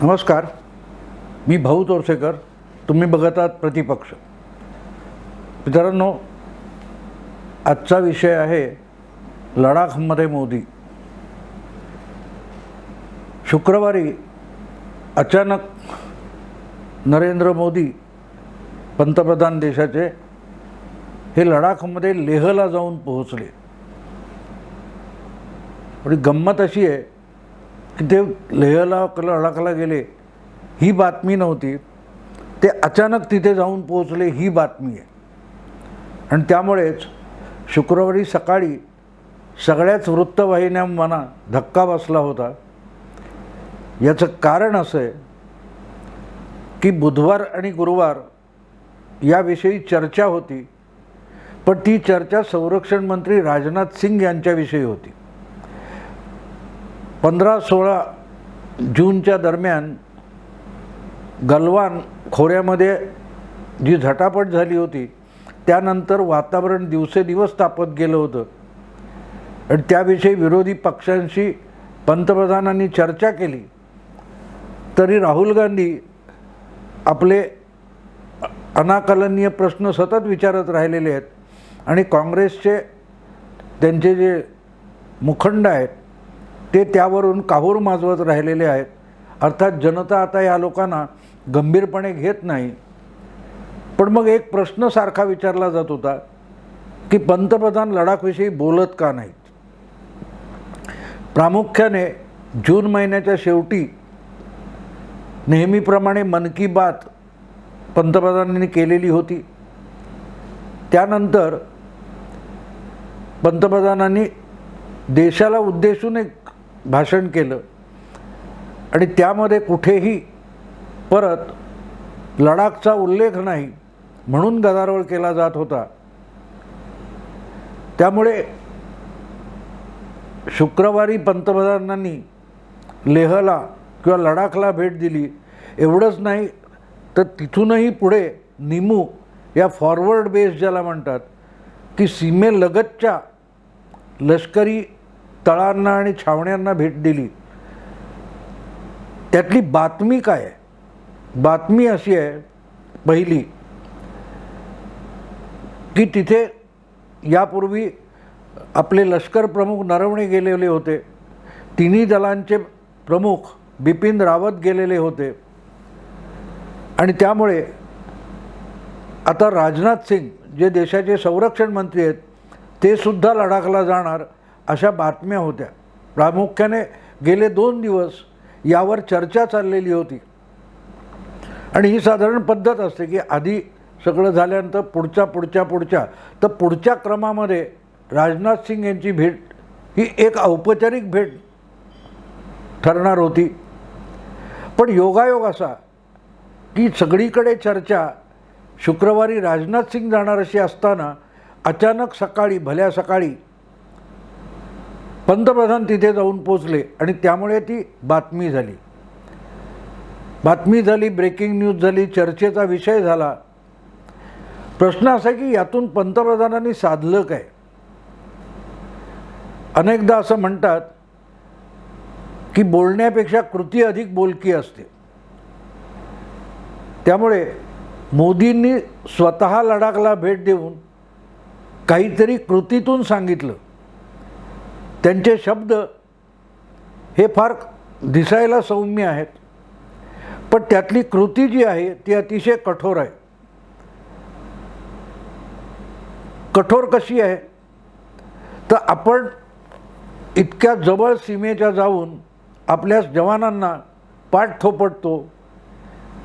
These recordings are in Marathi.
नमस्कार, मी भाऊ तोरसेकर. तुम्ही बघत आहात प्रतिपक्ष. मित्रांनो, आजचा विषय आहे लडाखमध्ये मोदी. शुक्रवारी अचानक नरेंद्र मोदी पंतप्रधान देशाचे हे लडाखमध्ये लेहला जाऊन पोहोचले. आणि गंमत अशी आहे की ते लेहला लडाखला गेले ही बातमी नव्हती, ते अचानक तिथे जाऊन पोहोचले ही बातमी आहे. आणि त्यामुळेच शुक्रवारी सकाळी सगळ्याच वृत्तवाहिन्यांना धक्का बसला होता. याचं कारण असं आहे की बुधवार आणि गुरुवार याविषयी चर्चा होती, पण ती चर्चा संरक्षण मंत्री राजनाथ सिंग यांच्याविषयी होती. 15-16 जूनच्या दरम्यान गलवान खोऱ्यामध्ये जी झटापट झाली होती, त्यानंतर वातावरण दिवसेदिवस तापत गेलं होतं. आणि त्याविषयी विरोधी पक्षांशी पंतप्रधानांनी चर्चा केली, तरी राहुल गांधी आपले अनाकलनीय प्रश्न सतत विचारत राहिलेले आहेत. आणि काँग्रेसचे त्यांचे जे मुखंड आहेत ते त्यावरून काहूर माजवत राहिलेले आहेत. अर्थात जनता आता या लोकांना गंभीरपणे घेत नाही. पण मग एक प्रश्न सारखा विचारला जात होता की पंतप्रधान लडाखविषयी बोलत का नाहीत. प्रामुख्याने जून महिन्याच्या शेवटी नेहमीप्रमाणे मन की बात पंतप्रधानांनी केलेली होती. त्यानंतर पंतप्रधानांनी देशाला उद्देशून एक भाषण केलं आणि त्यामध्ये कुठेही परत लडाखचा उल्लेख नाही म्हणून गदारोळ केला जात होता. त्यामुळे शुक्रवारी पंतप्रधानांनी लेहला किंवा लडाखला भेट दिली. एवढंच नाही तर तिथूनही पुढे निमू या फॉरवर्ड बेस ज्याला म्हणतात की सीमेलगतच्या लष्करी तळांना आणि छावण्यांना भेट दिली. त्यातली बातमी काय आहे? बातमी अशी आहे पहिली की तिथे यापूर्वी आपले लष्कर प्रमुख नरवणे गेलेले होते, तिन्ही दलांचे प्रमुख बिपिन रावत गेलेले होते. आणि त्यामुळे आता राजनाथ सिंग जे देशाचे संरक्षण मंत्री आहेत ते सुद्धा लडाखला जाणार अशा बातम्या होत्या. प्रामुख्याने गेले 2 दिवस यावर चर्चा चाललेली होती. आणि ही साधारण पद्धत असते की आधी सगळं झाल्यानंतर पुढच्या तर पुढच्या क्रमामध्ये राजनाथ सिंग यांची भेट ही एक औपचारिक भेट ठरणार होती. पण योगायोग असा की सगळीकडे चर्चा शुक्रवारी राजनाथ सिंग जाणार अशी असताना अचानक सकाळी भल्या सकाळी पंतप्रधान तिथे जाऊन पोचले आणि त्यामुळे ती बातमी झाली, ब्रेकिंग न्यूज झाली, चर्चेचा विषय झाला. प्रश्न असा की यातून पंतप्रधानांनी साधलं काय? अनेकदा असं म्हणतात की बोलण्यापेक्षा कृती अधिक बोलकी असते. त्यामुळे मोदींनी स्वतः लडाखला भेट देऊन काहीतरी कृतीतून सांगितलं. त्यांचे शब्द हे फार दिसायला सौम्य आहेत, पण त्यातली कृती जी आहे ती अतिशय कठोर आहे. कठोर कशी आहे तर आपण इतक्या जवळ सीमेच्या जाऊन आपल्या जवानांना पाठ थोपटतो,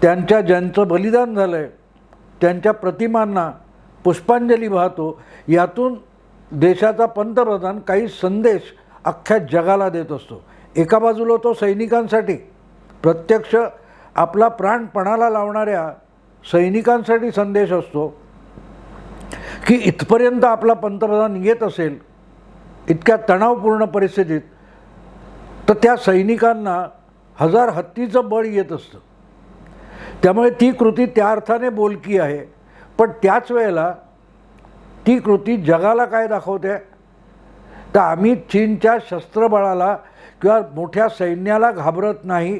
ज्यांचं बलिदान झालं आहे त्यांच्या प्रतिमांना पुष्पांजली वाहतो. यातून देशाचा पंतप्रधान काही संदेश अख्ख्या जगाला देत असतो. एका बाजूला तो सैनिकांसाठी, प्रत्यक्ष आपला प्राण पणाला लावणाऱ्या सैनिकांसाठी संदेश असतो की इथपर्यंत आपला पंतप्रधान येत असेल इतक्या तणावपूर्ण परिस्थितीत, तर त्या सैनिकांना 1000 हत्तीचं बळ येत असतं. त्यामुळे ती कृती त्या अर्थाने बोलकी आहे. पण त्याच वेळेला ती कृती जगाला काय दाखवते तर आम्ही चीनच्या शस्त्रबळाला किंवा मोठ्या सैन्याला घाबरत नाही,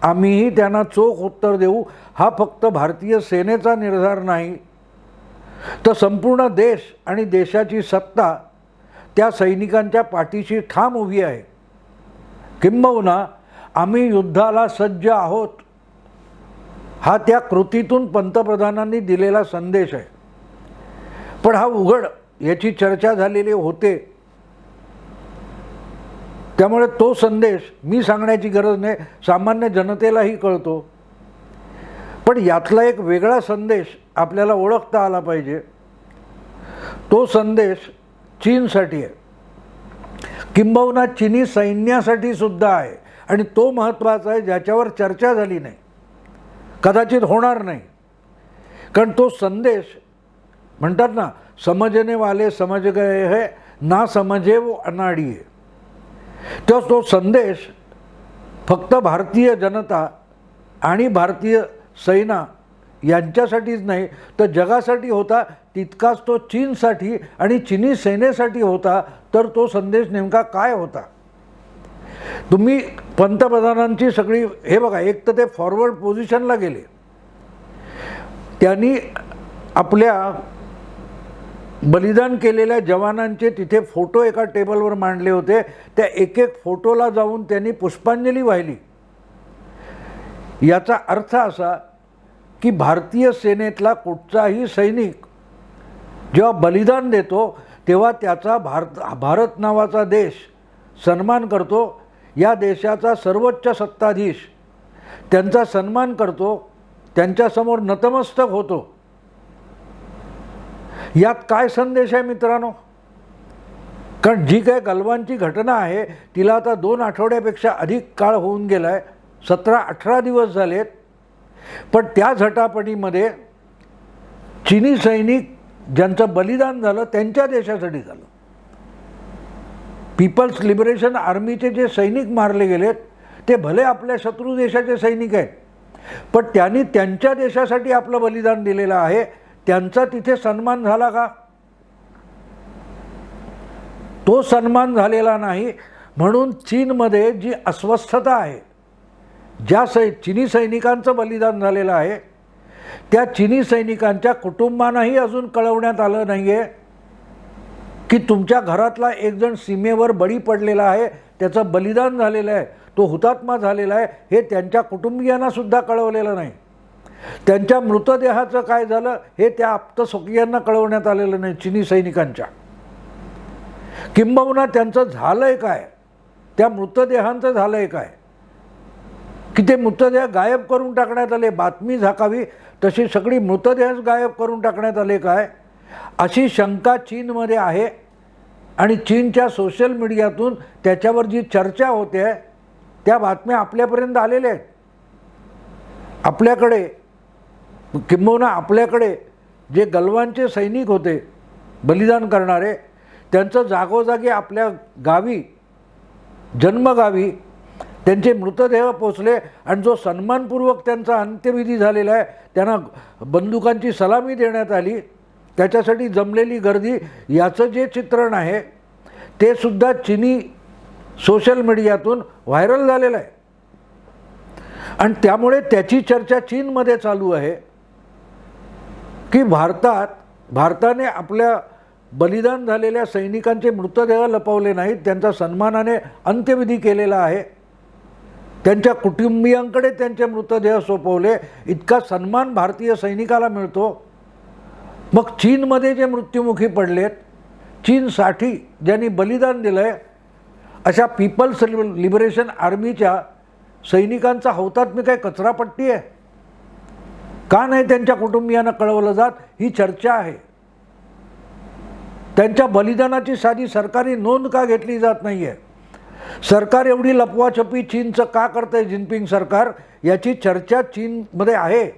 आम्हीही त्यांना चोख उत्तर देऊ, हा फक्त भारतीय सेनेचा निर्धार नाही, तर संपूर्ण देश आणि देशाची सत्ता त्या सैनिकांच्या पाठीशी ठाम उभी आहे. किंबहुना आम्ही युद्धाला सज्ज आहोत, हा त्या कृतीतून पंतप्रधानांनी दिलेला संदेश आहे. पण हा उघड याची चर्चा झालेली होते, त्यामुळे तो संदेश मी सांगण्याची गरज नाही, सामान्य जनतेलाही कळतो. पण यातला एक वेगळा संदेश आपल्याला ओळखता आला पाहिजे. तो संदेश चीनसाठी आहे, किंबहुना चीनी सैन्यासाठी सुद्धा आहे. आणि तो महत्त्वाचा आहे, ज्याच्यावर चर्चा झाली नाही, कदाचित होणार नाही. कारण तो संदेश म्हणतात ना, समझने वाले समझ गए है, ना समझे वो अनाड़ी है. तो संदेश फक्त भारतीय जनता आणि भारतीय सेना यांच्यासाठीच नाही, तर जगासाठी होता. तितकाच तो चीनसाठी आणि चीनी सेनेसाठी होता. तर तो संदेश नेमका काय होता? तुम्ही पंतप्रधानांची सगळी हे बघा, एक तर ते फॉरवर्ड पोझिशनला गेले, त्यांनी आपल्या बलिदान केलेल्या जवानांचे तिथे फोटो एका टेबलवर मांडले होते. त्या एक एक फोटोला जाऊन त्यांनी पुष्पांजली वाहिली. याचा अर्थ असा की भारतीय सेनेतला कुठचाही सैनिक जेव्हा बलिदान देतो तेव्हा त्याचा भारत नावाचा देश सन्मान करतो. या देशाचा सर्वोच्च सत्ताधीश त्यांचा सन्मान करतो, त्यांच्यासमोर नतमस्तक होतो. यात काय संदेश आहे मित्रांनो? कारण जी काय गलवानची घटना आहे तिला आता 2 आठवड्यापेक्षा अधिक काळ होऊन गेला आहे, 17-18 दिवस झालेत. पण त्या झटापटीमध्ये चीनी सैनिक ज्यांचं बलिदान झालं त्यांच्या देशासाठी झालं. पीपल्स लिबरेशन आर्मीचे जे सैनिक मारले गेलेत ते भले आपल्या शत्रू देशाचे सैनिक आहेत, पण त्यांनी त्यांच्या देशासाठी आपलं बलिदान दिलेलं आहे. त्यांचा तिथे सन्मान झाला का? तो सन्मान झालेला नाही. म्हणून चीनमध्ये जी अस्वस्थता आहे, ज्या चीनी सैनिकांचं बलिदान झालेलं आहे त्या चीनी सैनिकांच्या कुटुंबांनाही अजून कळवण्यात आलं नाही आहे की तुमच्या घरातला एक जण सीमेवर बळी पडलेला आहे, त्याचं बलिदान झालेलं आहे, तो हुतात्मा झालेला आहे, हे त्यांच्या कुटुंबियांना सुद्धा कळवलेलं नाही. त्यांच्या मृतदेहाचं काय झालं हे त्या आप्तस्वकीयांना कळवण्यात आलेलं नाही चीनी सैनिकांच्या. किंबहुना त्यांचं झालंय काय, त्या मृतदेहांचं झालंय काय, की ते मृतदेह गायब करून टाकण्यात आले, बातमी झाकावी तशी सगळी मृतदेहच गायब करून टाकण्यात आले काय, अशी शंका चीनमध्ये आहे. आणि चीनच्या सोशल मीडियातून त्याच्यावर जी चर्चा होते त्या बातम्या आपल्यापर्यंत आलेल्या आहेत. आपल्याकडे किंबहुना आपल्याकडे जे गलवानचे सैनिक होते बलिदान करणारे, त्यांचं जागोजागी आपल्या गावी जन्मगावी त्यांचे मृतदेह पोचले आणि जो सन्मानपूर्वक त्यांचा अंत्यविधी झालेला आहे, त्यांना बंदुकांची सलामी देण्यात आली, त्याच्यासाठी जमलेली गर्दी, याचं जे चित्रण आहे ते सुद्धा चीनी सोशल मीडियातून व्हायरल झालेलं आहे. आणि त्यामुळे त्याची चर्चा चीनमध्ये चालू आहे की भारताने आपल्या बलिदान झालेल्या सैनिकांचे मृतदेह लपवले नाहीत, त्यांचा सन्मानाने अंत्यविधी केलेला आहे, त्यांच्या कुटुंबियांकडे त्यांचे मृतदेह सोपवले. इतका सन्मान भारतीय सैनिकाला मिळतो. मग चीनमध्ये जे मृत्युमुखी पडलेत, चीनसाठी ज्यांनी बलिदान दिलं आहे, अशा पीपल्स लिबरेशन आर्मीच्या सैनिकांचा हौतात्म्य काय कचरापट्टी आहे? का नाही त्यांच्या कुटुंबियांना कळवलं जात? ही चर्चा आहे. त्यांच्या बलिदानाची साधी सरकारी नोंद का घेतली जात नाही आहे? सरकार एवढी लपवाछपी चीनचं का करतंय, जिनपिंग सरकार, याची चर्चा चीनमध्ये आहे.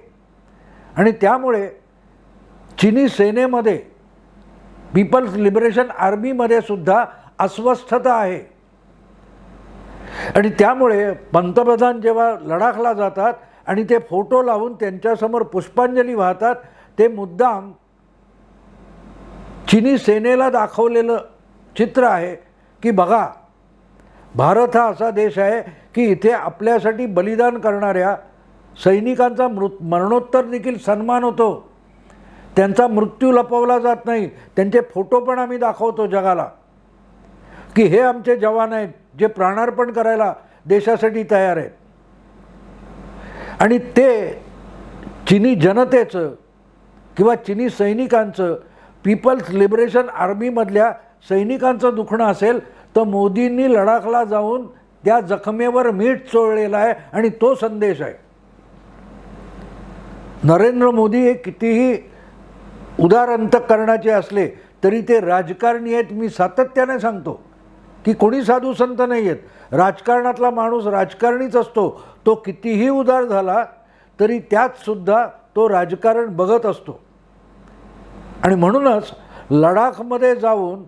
आणि त्यामुळे चीनी सेनेमध्ये, पीपल्स लिबरेशन आर्मीमध्ये सुद्धा अस्वस्थता आहे. आणि त्यामुळे पंतप्रधान जेव्हा लडाखला जातात आणि ते फोटो लावून त्यांच्यासमोर पुष्पांजली वाहतात, ते मुद्दाम चीनी सेनेला दाखवलेलं चित्र आहे की बघा भारत हा असा देश आहे की इथे आपल्यासाठी बलिदान करणाऱ्या सैनिकांचा मरणोत्तर देखील सन्मान होतो. त्यांचा मृत्यू लपवला जात नाही. त्यांचे फोटो पण आम्ही दाखवतो जगाला की हे आमचे जवान आहेत जे प्राणार्पण करायला देशासाठी तयार आहेत. आणि ते चिनी जनतेचं किंवा चिनी सैनिकांचं, पीपल्स लिबरेशन आर्मीमधल्या सैनिकांचं दुखणं असेल तर मोदींनी लडाखला जाऊन त्या जखमेवर मीठ चोळलेलं आहे आणि तो संदेश आहे. नरेंद्र मोदी हे कितीही उदार अंतःकरणाचे असले तरी ते राजकारणी आहेत. मी सातत्याने सांगतो की कोणी साधू संत नाही आहेत. राजकारणातला माणूस राजकारणीच असतो. तो कितीही उदार झाला तरी त्यात सुद्धा तो राजकारण बघत असतो. आणि म्हणूनच लडाखमध्ये जाऊन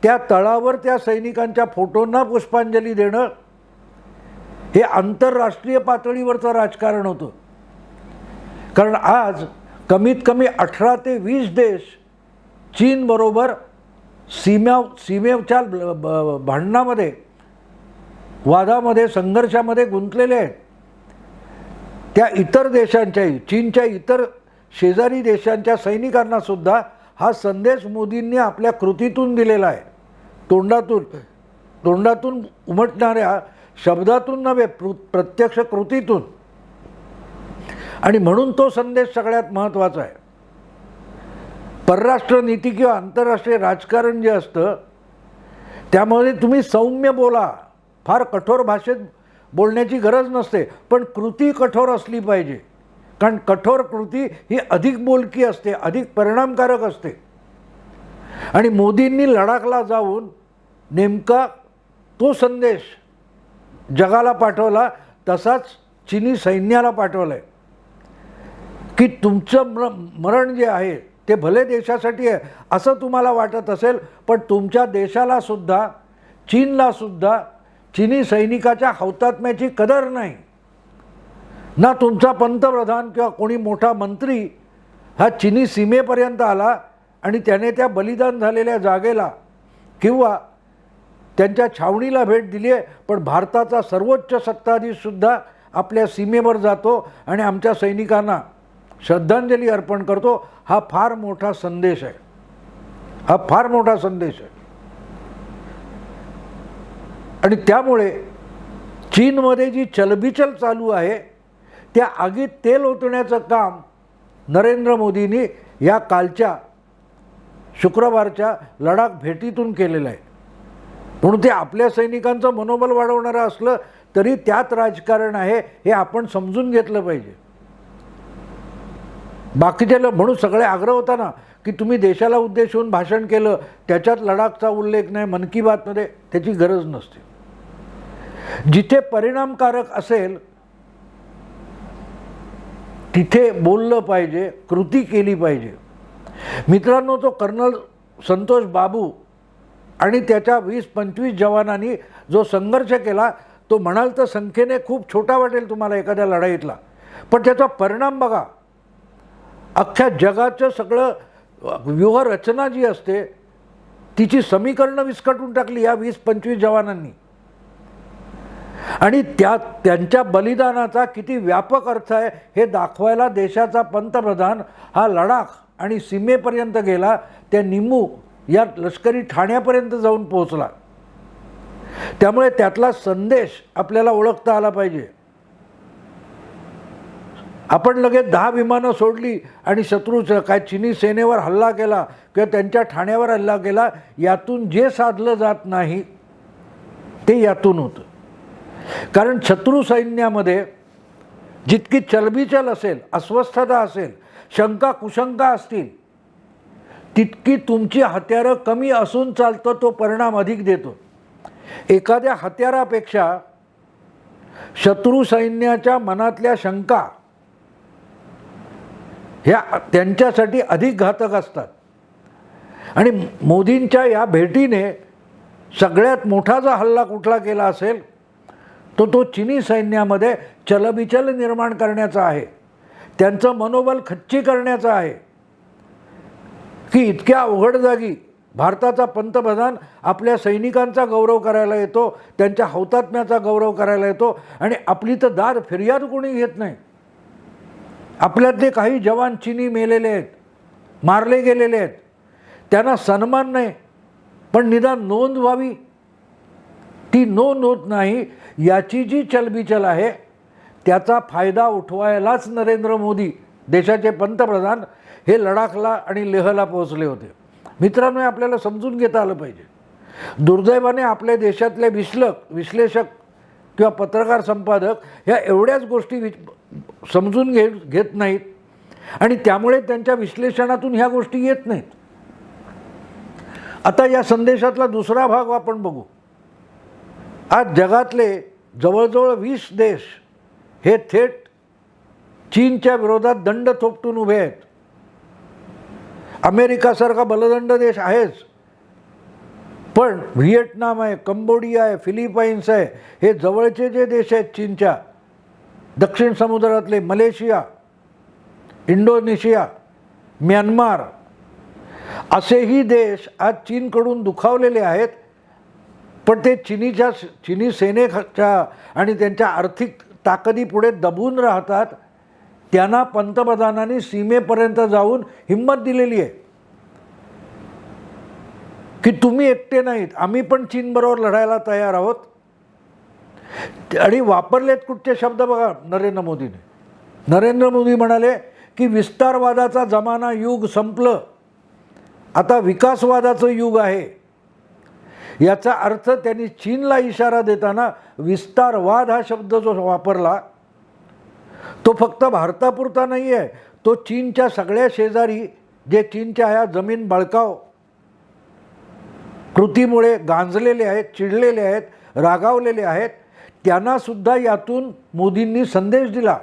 त्या तळावर त्या सैनिकांच्या फोटोंना पुष्पांजली देणं हे आंतरराष्ट्रीय पातळीवरचं राजकारण होतं. कारण आज कमीत कमी 18 ते 20 देश चीनबरोबर सीमेच्या भांडणामध्ये, वादामध्ये, संघर्षामध्ये गुंतलेले आहेत. त्या इतर देशांच्याही, चीनच्या इतर शेजारी देशांच्या सैनिकांना सुद्धा हा संदेश मोदींनी आपल्या कृतीतून दिलेला आहे. तोंडातून उमटणाऱ्या शब्दातून नव्हे, प्रत्यक्ष कृतीतून. आणि म्हणून तो संदेश सगळ्यात महत्त्वाचा आहे. परराष्ट्र नीती किंवा आंतरराष्ट्रीय राजकारण जे असतं त्यामध्ये तुम्ही सौम्य बोला, फार कठोर भाषेत बोलण्याची गरज नसते, पण कृती कठोर असली पाहिजे. कारण कठोर कृती ही अधिक बोलकी असते, अधिक परिणामकारक असते. आणि मोदींनी लडाखला जाऊन नेमका तो संदेश जगाला पाठवला, तसाच चिनी सैन्याला पाठवला आहे की तुमचं मरण जे आहे ते भले देशासाठी आहे असं तुम्हाला वाटत असेल, पण तुमच्या देशाला सुद्धा, चीनला सुद्धा चिनी सैनिकाच्या हौतात्म्याची कदर नाही. ना तुमचा पंतप्रधान किंवा कोणी मोठा मंत्री हा चिनी सीमेपर्यंत आला आणि त्याने त्या बलिदान झालेल्या जागेला किंवा त्यांच्या छावणीला भेट दिली आहे. पण भारताचा सर्वोच्च सत्ताधीशसुद्धा आपल्या सीमेवर जातो आणि आमच्या सैनिकांना श्रद्धांजली अर्पण करतो. हा फार मोठा संदेश आहे. हा फार मोठा संदेश आहे. आणि त्यामुळे चीनमध्ये जी चलबिचल चालू आहे त्या आगीत तेल ओतण्याचं काम नरेंद्र मोदींनी या कालच्या शुक्रवारच्या लडाख भेटीतून केलेलं आहे. म्हणून ते आपल्या सैनिकांचं मनोबल वाढवणारं असलं तरी त्यात राजकारण आहे हे आपण समजून घेतलं पाहिजे. बाकीच्याला म्हणून सगळे आग्रह होता ना की तुम्ही देशाला उद्देशून भाषण केलं, त्याच्यात लडाखचा उल्लेख नाही, मन की बातमध्ये, त्याची गरज नसते. जिथे परिणामकारक असेल तिथे बोललं पाहिजे, कृती केली पाहिजे. मित्रांनो, तो कर्नल संतोष बाबू आणि त्याच्या 20-25 जवानांनी जो संघर्ष केला तो म्हणाल तर संख्येने खूप छोटा वाटेल तुम्हाला एखाद्या लढाईतला, पण त्याचा परिणाम बघा. अख्ख्या जगाचं सगळं व्यूहरचना जी असते तिची समीकरणं विस्कटून टाकली या 20-25 जवानांनी. आणि त्यांच्या बलिदानाचा किती व्यापक अर्थ आहे हे दाखवायला देशाचा पंतप्रधान हा लडाख आणि सीमेपर्यंत गेला. त्या निमू या लष्करी ठाण्यापर्यंत जाऊन पोहोचला. त्यामुळे त्यातला संदेश आपल्याला ओळखता आला पाहिजे. आपण लगेच 10 विमानं सोडली आणि शत्रूचं काय चिनी सेनेवर हल्ला केला किंवा त्यांच्या ठाण्यावर हल्ला केला, यातून जे साधलं जात नाही ते यातून होतं. कारण शत्रू सैन्यामध्ये जितकी चलबिचल असेल, अस्वस्थता असेल, शंका कुशंका असतील, तितकी तुमची हत्यारं कमी असून चालतं, तो परिणाम अधिक देतो. एखाद्या हत्यारापेक्षा शत्रू सैन्याच्या मनातल्या शंका ह्या त्यांच्यासाठी अधिक घातक असतात. आणि मोदींच्या या भेटीने सगळ्यात मोठा जो हल्ला कुठला केला असेल तो चिनी सैन्यामध्ये चलबिचल निर्माण करण्याचा आहे. त्यांचं मनोबल खच्ची करण्याचा आहे की इतक्या अवघड जागी भारताचा पंतप्रधान आपल्या सैनिकांचा गौरव करायला येतो, त्यांच्या हौतात्म्याचा गौरव करायला येतो आणि आपली तर दाद फिर्याद कोणी घेत नाही. आपल्यातले काही जवान चिनी मेलेले आहेत, मारले गेलेले आहेत, त्यांना सन्मान नाही, पण निदान नोंद व्हावी, ती नोंद होत नाही. याची जी चलबिचल आहे त्याचा फायदा उठवायलाच नरेंद्र मोदी देशाचे पंतप्रधान हे लडाखला आणि लेहला पोहोचले होते. मित्रांनो, आपल्याला समजून घेता आलं पाहिजे. दुर्दैवाने आपल्या देशातले विश्लेषक किंवा पत्रकार संपादक ह्या एवढ्याच गोष्टी समजून घेत नाहीत आणि त्यामुळे त्यांच्या विश्लेषणातून ह्या गोष्टी येत नाहीत. आता या संदेशातला दुसरा भाग आपण बघू. आज जगातले जवळजवळ 20 देश हे थेट चीनच्या विरोधात दंड थोपटून उभे आहेत. अमेरिकासारखा बलदंड देश आहेच, पण व्हिएटनाम आहे, कंबोडिया आहे, फिलिपाईन्स आहे, हे जवळचे जे देश आहेत चीनच्या दक्षिण समुद्रातले, मलेशिया, इंडोनेशिया, म्यानमार, असेही देश आज चीनकडून दुखावलेले आहेत. पण ते चीनी सेनेच्या आणि त्यांच्या आर्थिक ताकदीपुढे दबून राहतात. त्यांना पंतप्रधानांनी सीमेपर्यंत जाऊन हिंमत दिलेली आहे की तुम्ही एकटे नाहीत, आम्ही पण चीनबरोबर लढायला तयार आहोत. आणि वापरलेत कुठचे शब्द बघा नरेंद्र मोदीने. नरेंद्र मोदी म्हणाले की विस्तारवादाचा जमाना, युग संपलं, आता विकासवादाचं युग आहे. याचा अर्थ त्यांनी चीनला इशारा देताना विस्तारवाद हा शब्द जो वापरला तो फक्त भारतापुरता नाही आहे, तो चीनच्या सगळ्या शेजारी जे चीनच्या ह्या जमीन बळकाव कृतीमुळे गांजलेले आहेत, चिडलेले आहेत, रागावलेले आहेत, त्यांनासुद्धा यातून मोदींनी संदेश दिला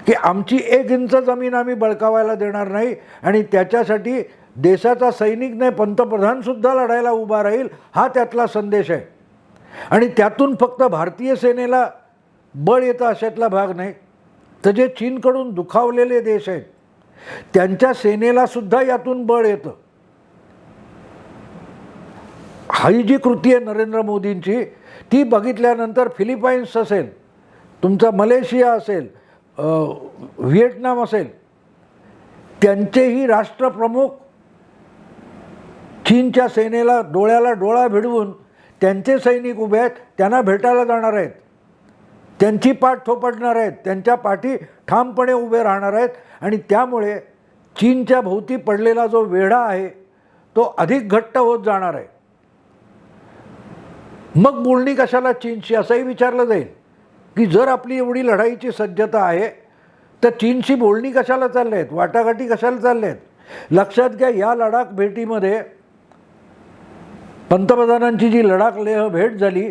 की आमची 1 इंच जमीन आम्ही बळकावायला देणार नाही आणि त्याच्यासाठी देशाचा सैनिक नाही, पंतप्रधानसुद्धा लढायला उभा राहील, हा त्यातला संदेश आहे. आणि त्यातून फक्त भारतीय सेनेला बळ येतं अशातला भाग नाही, तर जे चीनकडून दुखावलेले देश आहेत त्यांच्या सेनेलासुद्धा यातून बळ येतं. ही जी कृती आहे नरेंद्र मोदींची, ती बघितल्यानंतर फिलिपाईन्स असेल, तुमचा मलेशिया असेल, व्हिएटनाम असेल, त्यांचेही राष्ट्रप्रमुख चीनच्या सेनेला डोळ्याला डोळा भिडवून त्यांचे सैनिक उभे आहेत, त्यांना भेटायला जाणार आहेत, त्यांची पाठ थोपटणार आहेत, त्यांच्या पाठी ठामपणे उभे राहणार आहेत. आणि त्यामुळे चीनच्या भोवती पडलेला जो वेढा आहे तो अधिक घट्ट होत जाणार आहे. मग बोलणी कशाला चीनशी असंही विचारलं जाईल की जर आपली एवढी लढाईची सज्जता आहे तर चीनशी बोलणी कशाला चालल्या आहेत, वाटाघाटी कशाला चालल्या आहेत. लक्षात घ्या, या लडाख भेटीमध्ये पंतप्रधानांची जी लडाख लेह भेट झाली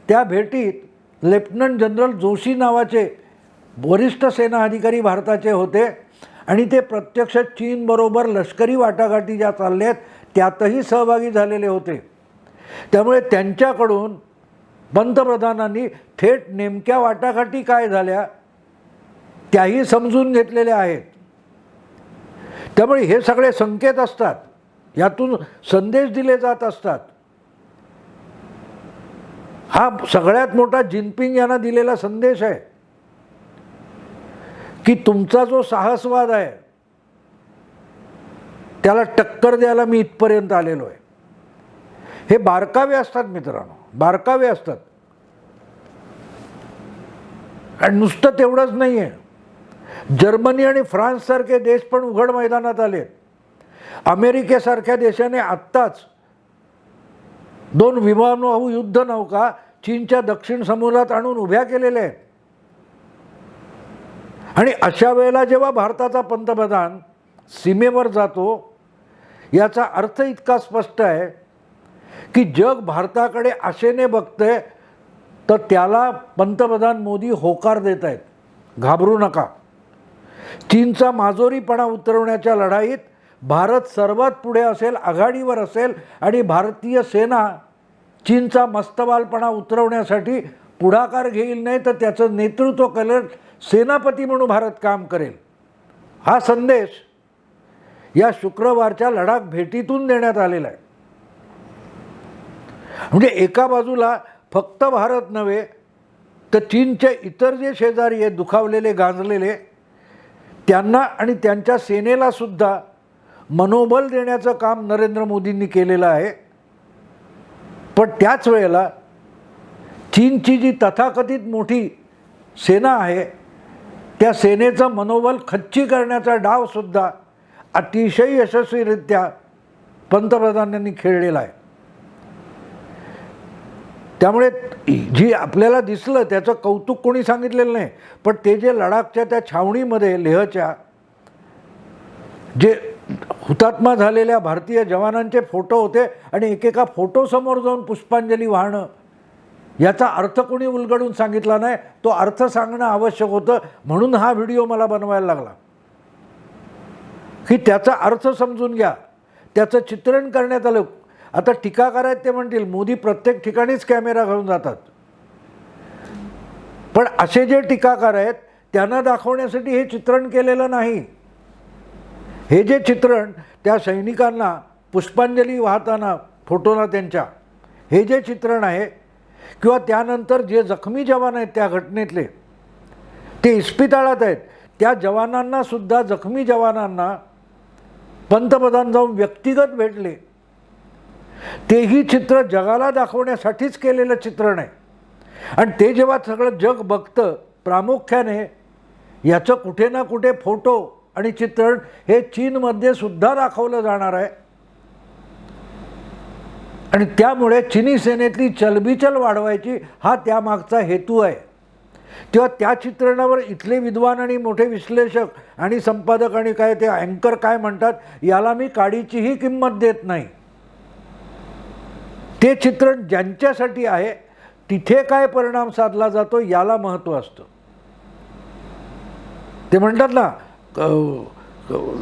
त्या भेटीत लेफ्टनंट जनरल जोशी नावाचे वरिष्ठ सेना अधिकारी भारताचे होते आणि ते प्रत्यक्ष चीनबरोबर लष्करी वाटाघाटी ज्या चालल्या आहेत त्यातही सहभागी झालेले होते. त्यामुळे त्यांच्याकडून पंतप्रधानांनी थेट नेमक्या वाटाघाटी काय झाल्या त्याही समजून घेतलेल्या आहेत. त्यामुळे हे सगळे संकेत असतात, यातून संदेश दिले जात असतात. हा सगळ्यात मोठा जिनपिंग यांना दिलेला संदेश आहे की तुमचा जो साहसवाद आहे त्याला टक्कर द्यायला मी इथपर्यंत आलेलो आहे. हे बारकावे असतात मित्रांनो, बारकावे असतात. आणि नुसतं तेवढंच नाही आहे, जर्मनी आणि फ्रान्ससारखे देश पण उघड मैदानात आले. अमेरिकेसारख्या देशाने आत्ताच 2 विमानवाहू युद्ध नौका चीनच्या दक्षिण समुद्रात आणून उभ्या केलेल्या आहेत. आणि अशा वेळेला जेव्हा भारताचा पंतप्रधान सीमेवर जातो याचा अर्थ इतका स्पष्ट आहे की जग भारताकडे आशेने बघतंय, तर त्याला पंतप्रधान मोदी होकार देत आहेत, घाबरू नका. चीनचा माजोरीपणा उतरवण्याच्या लढाईत भारत सर्वात पुढे असेल, आघाडीवर असेल आणि भारतीय सेना चीनचा मस्तवालपणा उतरवण्यासाठी पुढाकार घेईल, नाही तर त्याचं नेतृत्व करेल, सेनापती म्हणून भारत काम करेल. हा संदेश या शुक्रवारच्या लडाख भेटीतून देण्यात आलेला आहे. म्हणजे एका बाजूला फक्त भारत नव्हे तर चीनचे इतर जे शेजारी आहेत दुखावलेले गांजलेले त्यांना आणि त्यांच्या सेनेला सुद्धा मनोबल देण्याचं काम नरेंद्र मोदींनी केलेलं आहे. पण त्याच वेळेला चीनची जी तथाकथित मोठी सेना आहे त्या सेनेचं मनोबल खच्ची करण्याचा डावसुद्धा अतिशय यशस्वीरित्या पंतप्रधानांनी खेळलेला आहे. त्यामुळे जी आपल्याला दिसलं त्याचं कौतुक कोणी सांगितलेलं नाही, पण ते जे लडाखच्या त्या छावणीमध्ये लेहच्या जे हुतात्मा झालेल्या भारतीय जवानांचे फोटो होते आणि एकेका फोटोसमोर जाऊन पुष्पांजली वाहणं याचा अर्थ कोणी उलगडून सांगितला नाही. तो अर्थ सांगणं आवश्यक होतं, म्हणून हा व्हिडिओ मला बनवायला लागला की त्याचा अर्थ समजून घ्या. त्याचं चित्रण करण्यात आलं. आता टीकाकार आहेत ते म्हणतील मोदी प्रत्येक ठिकाणीच कॅमेरा घालून जातात, पण असे जे टीकाकार आहेत त्यांना दाखवण्यासाठी हे चित्रण केलेलं नाही. हे जे चित्रण त्या सैनिकांना पुष्पांजली वाहताना फोटोला त्यांच्या हे जे चित्रण आहे किंवा त्यानंतर जे जखमी जवान आहेत त्या घटनेतले ते इस्पितळात आहेत त्या जवानांना सुद्धा जखमी जवानांना पंतप्रधान जाऊन व्यक्तिगत भेटले. तेही चित्र जगाला दाखवण्यासाठीच केलेलं चित्रण आहे. आणि ते जेव्हा सगळं जग बघतं प्रामुख्याने याचं कुठे ना कुठे फोटो आणि चित्रण हे चीनमध्ये सुद्धा दाखवलं जाणार आहे. आणि त्यामुळे चिनी सेनेतली चलबिचल वाढवायची हा त्यामागचा हेतू आहे. तेव्हा त्या चित्रणावर इथले विद्वान आणि मोठे विश्लेषक आणि संपादक आणि काय ते अँकर काय म्हणतात याला मी काडीचीही किंमत देत नाही. ते चित्रण ज्यांच्यासाठी आहे तिथे काय परिणाम साधला जातो याला महत्त्व असतं. ते म्हणतात ना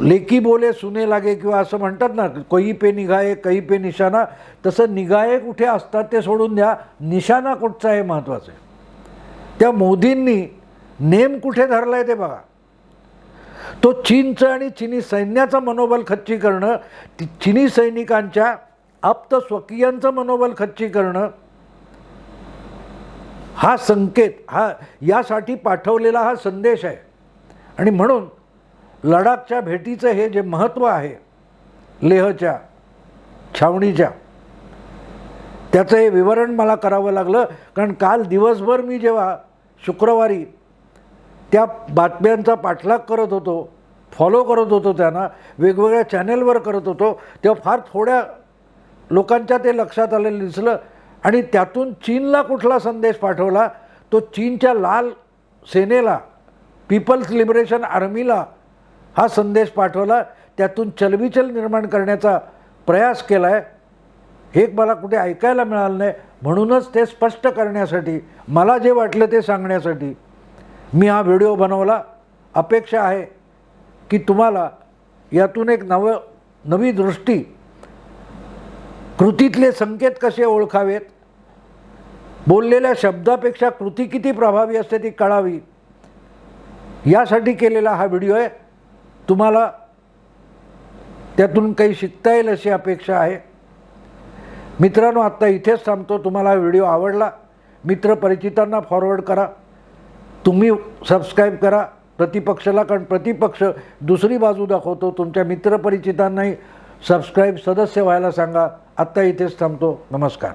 लेकी बोले सुने लागे किंवा असं म्हणतात ना कोई पे निगाहे कही पे निशाणा, तसं निगाहे कुठे असतात ते सोडून द्या, निशाणा कुठचा आहे महत्त्वाचं आहे. त्या मोदींनी नेम कुठे धरला आहे ते बघा. तो चीनचं आणि चिनी सैन्याचं मनोबल खच्ची करणं, चिनी सैनिकांच्या आप्त स्वकीयांचं मनोबल खच्ची करणं हा संकेत हा यासाठी पाठवलेला हा संदेश आहे. आणि म्हणून लडाखच्या भेटीचं हे जे महत्त्व आहे लेहच्या छावणीच्या त्याचं हे विवरण मला करावं लागलं. कारण काल दिवसभर मी जेव्हा शुक्रवारी त्या बातम्यांचा पाठलाग करत होतो, फॉलो करत होतो, त्यांना वेगवेगळ्या चॅनेलवर करत होतो, तेव्हा फार थोड्या लोकांच्या ते लक्षात आलेलं दिसलं. आणि त्यातून चीनला कुठला संदेश पाठवला तो चीनच्या लाल सेनेला पीपल्स लिबरेशन आर्मीला हा संदेश पाठवला. त्यातून चलबिचल निर्माण करण्याचा प्रयास केला आहे. हे मला कुठे ऐकायला मिळालं नाही, म्हणूनच ते स्पष्ट करण्यासाठी मला जे वाटलं ते सांगण्यासाठी मी हा व्हिडिओ बनवला. अपेक्षा आहे की तुम्हाला यातून एक नवी दृष्टी, कृतीतले संकेत कसे ओळखावेत, बोललेल्या शब्दापेक्षा कृती किती प्रभावी असते ती कळावी यासाठी केलेला हा व्हिडिओ आहे. तुम्हाला त्यातून काही शिकता येईल अशी अपेक्षा आहे. मित्रांनो, आत्ता इथेच थांबतो. तुम्हाला हा व्हिडिओ आवडला मित्रपरिचितांना फॉरवर्ड करा. तुम्ही सबस्क्राईब करा प्रतिपक्षाला, कारण प्रतिपक्ष दुसरी बाजू दाखवतो. तुमच्या मित्रपरिचितांनाही सबस्क्राईब सदस्य व्हायला सांगा. आत्ता इथेच थांबतो. नमस्कार.